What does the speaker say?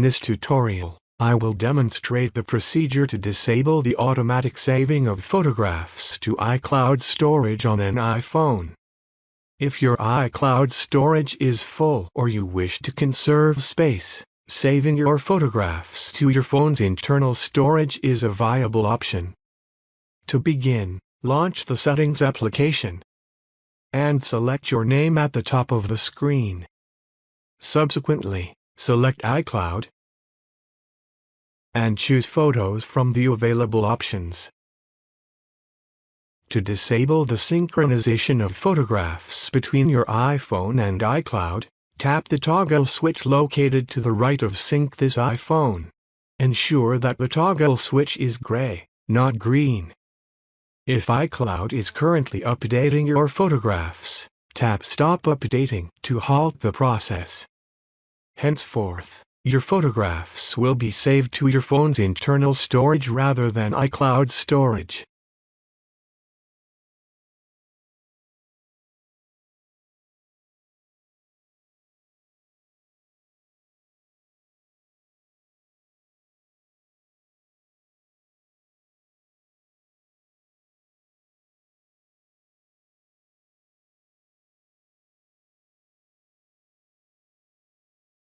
In this tutorial, I will demonstrate the procedure to disable the automatic saving of photographs to iCloud storage on an iPhone. If your iCloud storage is full or you wish to conserve space, saving your photographs to your phone's internal storage is a viable option. To begin, launch the Settings application and select your name at the top of the screen. Subsequently, select iCloud and choose Photos from the available options. To disable the synchronization of photographs between your iPhone and iCloud, tap the toggle switch located to the right of Sync this iPhone. Ensure that the toggle switch is gray, not green. If iCloud is currently updating your photographs, tap Stop Updating to halt the process. Henceforth, your photographs will be saved to your phone's internal storage rather than iCloud storage.